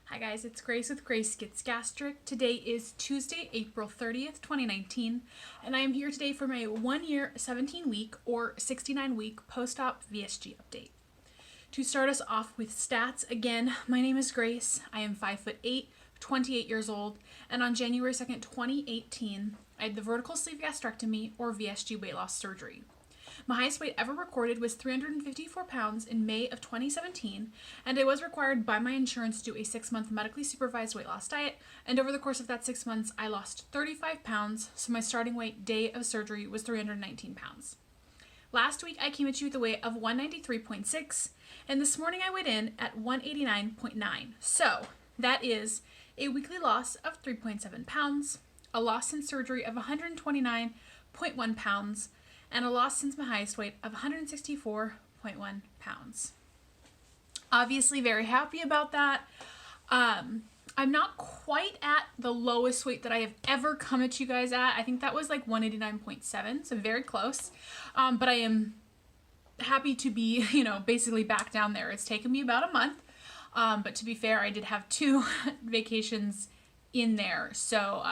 Hi guys, it's Grace with Grace Gets Gastric. Today is Tuesday, April 30th, 2019, and I am here today for my 1 year, 17-week or 69-week post-op VSG update. To start us off with stats, again, my name is Grace. I am 5'8", 28 years old, and on January 2nd, 2018, I had the vertical sleeve gastrectomy or VSG weight loss surgery. My highest weight ever recorded was 354 pounds in May of 2017, and I was required by my insurance to do a 6-month medically supervised weight loss diet, and over the course of that 6 months, I lost 35 pounds, so my starting weight day of surgery was 319 pounds. Last week, I came at you with a weight of 193.6, and this morning I weighed in at 189.9, so that is a weekly loss of 3.7 pounds, a loss since surgery of 129.1 pounds, and a loss since my highest weight of 164.1 pounds. Obviously very happy about that. I'm not quite at the lowest weight that I have ever come at you guys at. I think that was like 189.7, so very close. But I am happy to be, basically back down there. It's taken me about a month. But to be fair, I did have 2 vacations in there. So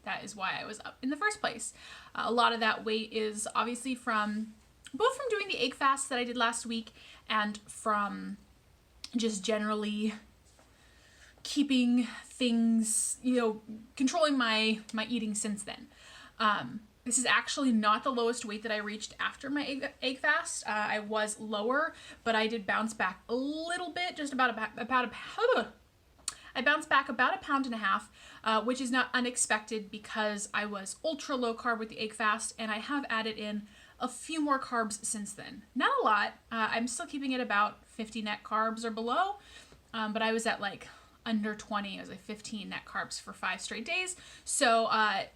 that is why I was up in the first place. A lot of that weight is obviously both from doing the egg fast that I did last week and from just generally keeping things, controlling my eating since then. This is actually not the lowest weight that I reached after my egg fast. I was lower, but I did bounce back a little bit, just I bounced back about 1.5 pounds, which is not unexpected because I was ultra low carb with the egg fast, and I have added in a few more carbs since then. Not a lot. I'm still keeping it about 50 net carbs or below, but I was at like under 20. I was like 15 net carbs for 5 straight days. So I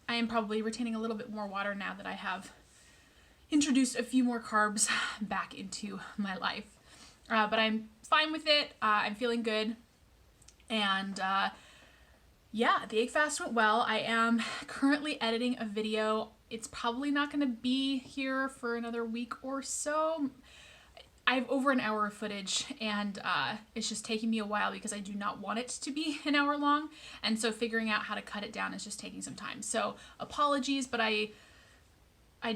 am probably retaining a little bit more water now that I have introduced a few more carbs back into my life. But I'm fine with it. I'm feeling good. And yeah, the egg fast went well. I am currently editing a video. It's probably not going to be here for another week or so. I have over an hour of footage, and it's just taking me a while because I do not want it to be an hour long. And so figuring out how to cut it down is just taking some time. So apologies, but I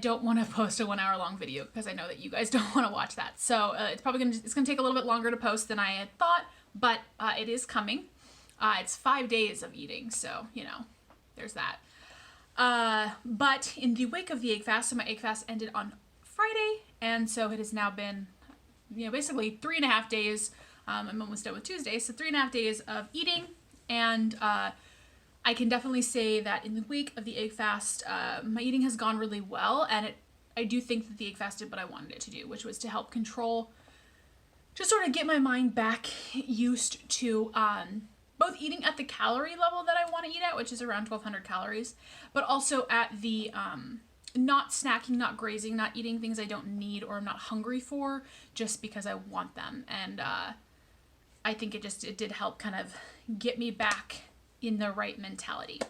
don't want to post a 1 hour long video because I know that you guys don't want to watch that. So it's going to take a little bit longer to post than I had thought, but it is coming. It's 5 days of eating, so, there's that. But in the wake of the egg fast, so my egg fast ended on Friday, and so it has now been, basically 3.5 days. I'm almost done with Tuesday, so 3.5 days of eating, and I can definitely say that in the wake of the egg fast, my eating has gone really well, and I do think that the egg fast did what I wanted it to do, which was to help control, just sort of get my mind back used to both eating at the calorie level that I want to eat at, which is around 1,200 calories, but also at the not snacking, not grazing, not eating things I don't need or I'm not hungry for just because I want them. And I think it did help kind of get me back in the right mentality.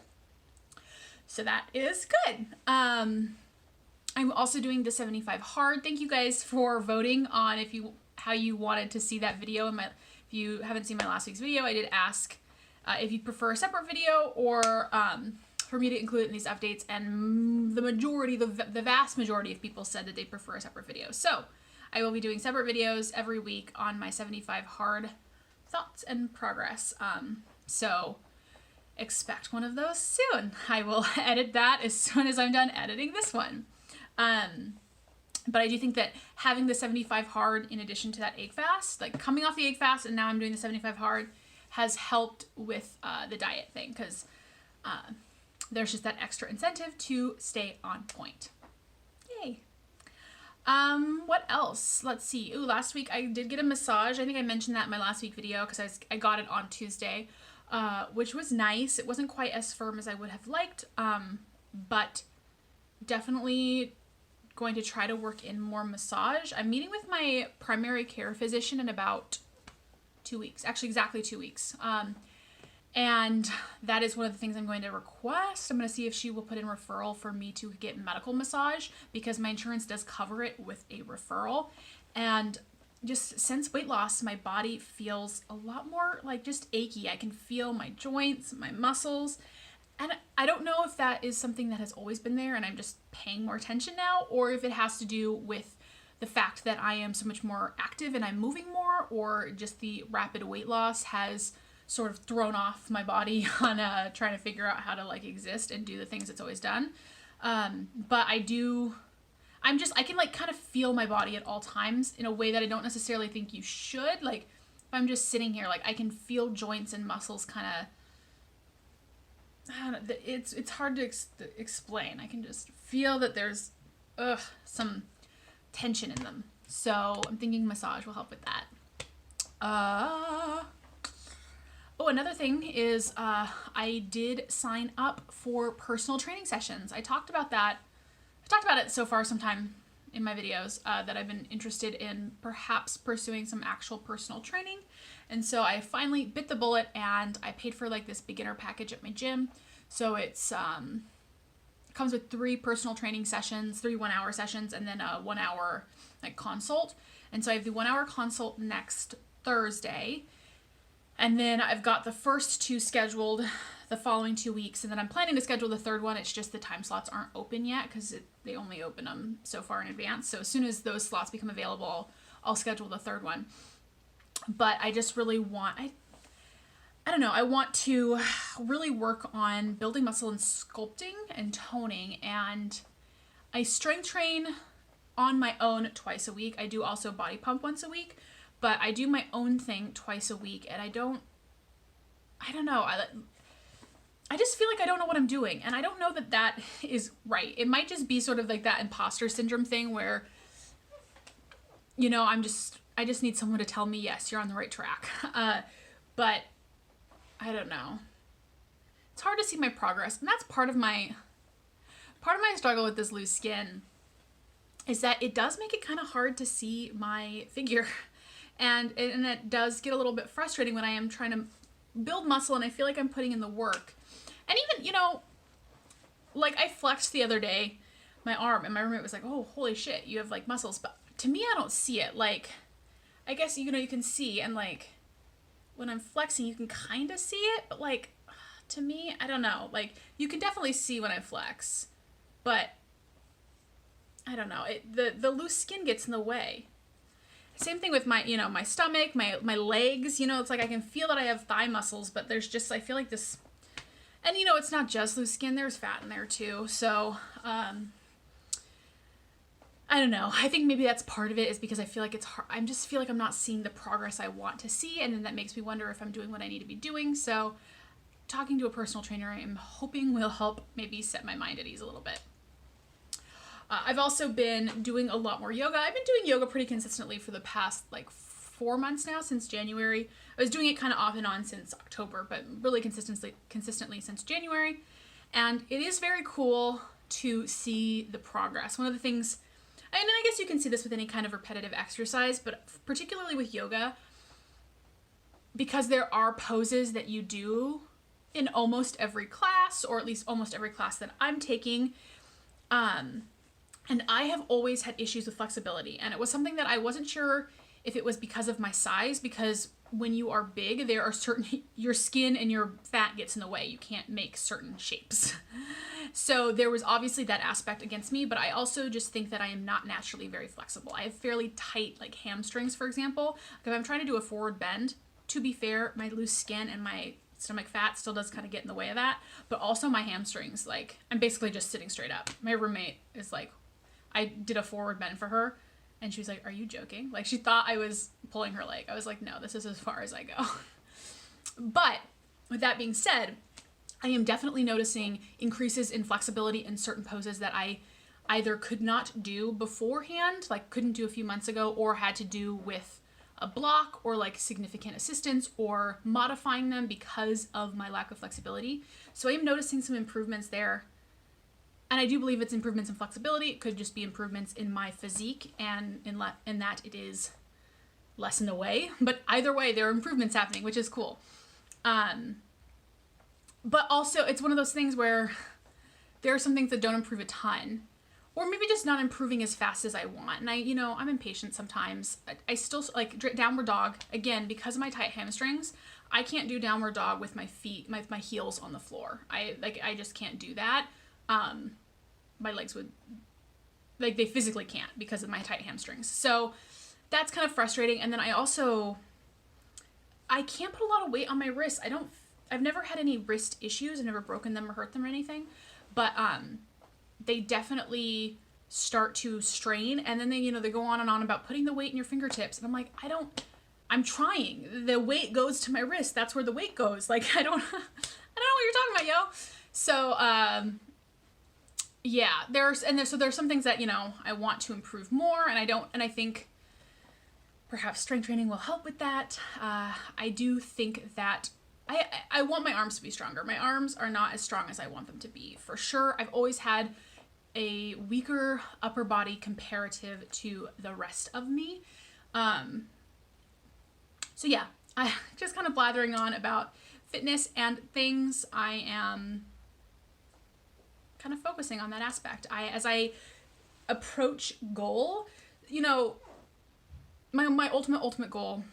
So that is good. I'm also doing the 75 hard. Thank you guys for voting on how you wanted to see that video. If you haven't seen my last week's video, I did ask if you prefer a separate video or for me to include it in these updates, and the vast majority of people said that they prefer a separate video. So I will be doing separate videos every week on my 75 hard thoughts and progress. So expect one of those soon. I will edit that as soon as I'm done editing this one. But I do think that having the 75 hard in addition to that egg fast, like coming off the egg fast and now I'm doing the 75 hard, has helped with the diet thing, because there's just that extra incentive to stay on point. Yay. What else? Let's see. Ooh, last week I did get a massage. I think I mentioned that in my last week video because I got it on Tuesday, which was nice. It wasn't quite as firm as I would have liked, but definitely going to try to work in more massage. I'm meeting with my primary care physician in about 2 weeks, actually exactly 2 weeks. And that is one of the things I'm going to request. I'm going to see if she will put in referral for me to get medical massage because my insurance does cover it with a referral. And just since weight loss, my body feels a lot more like just achy. I can feel my joints, my muscles. And I don't know if that is something that has always been there and I'm just paying more attention now, or if it has to do with the fact that I am so much more active and I'm moving more, or just the rapid weight loss has sort of thrown off my body on trying to figure out how to like exist and do the things it's always done. But I can like kind of feel my body at all times in a way that I don't necessarily think you should. Like if I'm just sitting here, like I can feel joints and muscles kind of, I don't know, it's hard to explain. I can just feel that there's some tension in them. So I'm thinking massage will help with that. Oh, another thing is I did sign up for personal training sessions. I talked about that. I talked about it so far sometime in my videos that I've been interested in perhaps pursuing some actual personal training. And so I finally bit the bullet and I paid for like this beginner package at my gym. So it's comes with 3 personal training sessions, 3 1-hour sessions, and then a 1-hour like consult. And so I have the 1-hour consult next Thursday. And then I've got the first 2 scheduled the following 2 weeks. And then I'm planning to schedule the 3rd one. It's just the time slots aren't open yet because they only open them so far in advance. So as soon as those slots become available, I'll schedule the 3rd one. But I just really want, I don't know, I want to really work on building muscle and sculpting and toning. And I strength train on my own twice a week. I do also body pump once a week, but I do my own thing twice a week. And I don't know. I just feel like I don't know what I'm doing. And I don't know that that is right. It might just be sort of like that imposter syndrome thing where, you know, I just need someone to tell me, yes, you're on the right track. But I don't know. It's hard to see my progress. And that's part of my struggle with this loose skin is that it does make it kind of hard to see my figure. And it does get a little bit frustrating when I am trying to build muscle and I feel like I'm putting in the work. And even, you know, like I flexed the other day, my arm, and my roommate was like, oh, holy shit, you have like muscles. But to me, I don't see it. Like, I guess, you know, you can see, and like when I'm flexing, you can kind of see it, but like to me, I don't know. Like you can definitely see when I flex, but I don't know. The loose skin gets in the way. Same thing with my, you know, my stomach, my legs, you know, it's like I can feel that I have thigh muscles, but there's just, I feel like this, and you know, it's not just loose skin, there's fat in there too. So, I don't know. I think maybe that's part of it is because I feel like it's hard. I just feel like I'm not seeing the progress I want to see. And then that makes me wonder if I'm doing what I need to be doing. So talking to a personal trainer, I'm hoping will help maybe set my mind at ease a little bit. I've also been doing a lot more yoga. I've been doing yoga pretty consistently for the past like 4 months now, since January. I was doing it kind of off and on since October, but really consistently since January. And it is very cool to see the progress. One of the things, and I guess you can see this with any kind of repetitive exercise, but particularly with yoga, because there are poses that you do in almost every class, or at least almost every class that I'm taking. And I have always had issues with flexibility. And it was something that I wasn't sure if it was because of my size, because when you are big, there are certain, your skin and your fat gets in the way. You can't make certain shapes. So there was obviously that aspect against me, but I also just think that I am not naturally very flexible. I have fairly tight, like hamstrings, for example. If I'm trying to do a forward bend, to be fair, my loose skin and my stomach fat still does kind of get in the way of that, but also my hamstrings, like I'm basically just sitting straight up. My roommate is like, I did a forward bend for her and she was like, are you joking? Like she thought I was pulling her leg. I was like, no, this is as far as I go. But with that being said, I am definitely noticing increases in flexibility in certain poses that I either could not do beforehand, like couldn't do a few months ago, or had to do with a block or like significant assistance or modifying them because of my lack of flexibility. So I am noticing some improvements there. And I do believe it's improvements in flexibility. It could just be improvements in my physique and in that it is less in the way. But either way, there are improvements happening, which is cool. But also, it's one of those things where there are some things that don't improve a ton, or maybe just not improving as fast as I want. And I'm impatient sometimes. I still, like, downward dog, again, because of my tight hamstrings, I can't do downward dog with my feet, my heels on the floor. I just can't do that. My legs would, like, they physically can't because of my tight hamstrings. So that's kind of frustrating. And then I can't put a lot of weight on my wrists. I've never had any wrist issues. I've never broken them or hurt them or anything, but, they definitely start to strain, and then they go on and on about putting the weight in your fingertips. And I'm like, I'm trying. The weight goes to my wrist. That's where the weight goes. Like, I don't know what you're talking about, yo. So, yeah, there's some things that, I want to improve more, and I think perhaps strength training will help with that. I do think that I want my arms to be stronger. My arms are not as strong as I want them to be, for sure. I've always had a weaker upper body comparative to the rest of me. So yeah, I just kind of blathering on about fitness and things. I am kind of focusing on that aspect. As I approach goal, my ultimate goal,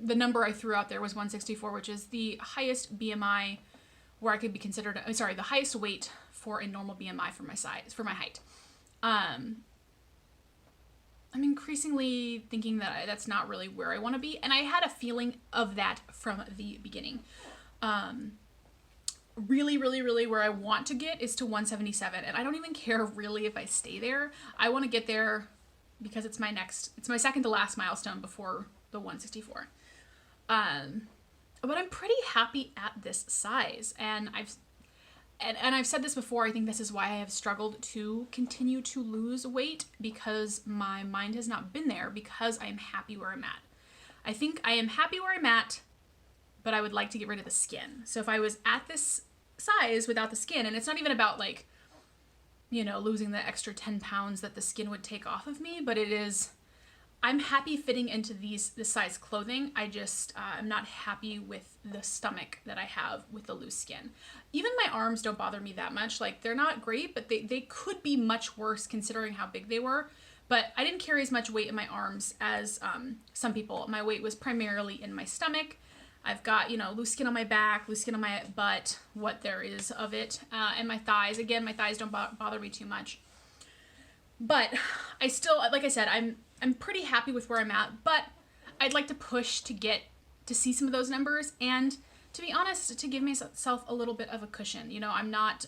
the number I threw out there was 164, which is the highest BMI where I could be considered, the highest weight for a normal BMI for my height. I'm increasingly thinking that that's not really where I want to be. And I had a feeling of that from the beginning. Really, really, really where I want to get is to 177. And I don't even care really if I stay there. I want to get there because it's my second to last milestone before the 164. But I'm pretty happy at this size, and I've said this before. I think this is why I have struggled to continue to lose weight, because my mind has not been there, because I am happy where I'm at. I think I am happy where I'm at, but I would like to get rid of the skin. So if I was at this size without the skin, and it's not even about like, losing the extra 10 pounds that the skin would take off of me, but it is, I'm happy fitting into this size clothing. I just, I'm not happy with the stomach that I have with the loose skin. Even my arms don't bother me that much. Like, they're not great, but they could be much worse considering how big they were. But I didn't carry as much weight in my arms as some people. My weight was primarily in my stomach. I've got, loose skin on my back, loose skin on my butt, what there is of it. And my thighs. Again, my thighs don't bother me too much. But I still, like I said, I'm pretty happy with where I'm at, but I'd like to push to see some of those numbers, and to be honest, to give myself a little bit of a cushion. I'm not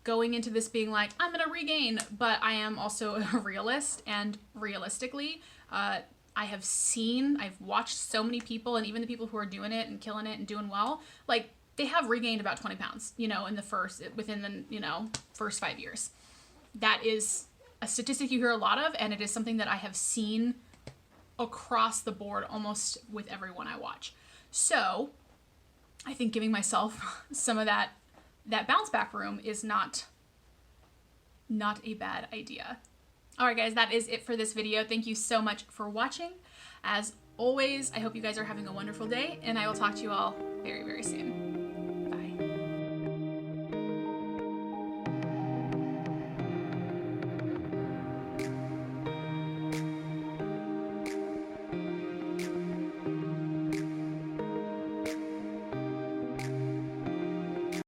going into this being like, I'm gonna regain, but I am also a realist, and realistically, I've watched so many people, and even the people who are doing it and killing it and doing well, like, they have regained about 20 pounds, within the, first 5 years. That is a statistic you hear a lot of, and it is something that I have seen across the board almost with everyone I watch. So I think giving myself some of that bounce back room is not a bad idea. All right, guys, that is it for this video. Thank you so much for watching. As always, I hope you guys are having a wonderful day, and I will talk to you all very, very soon.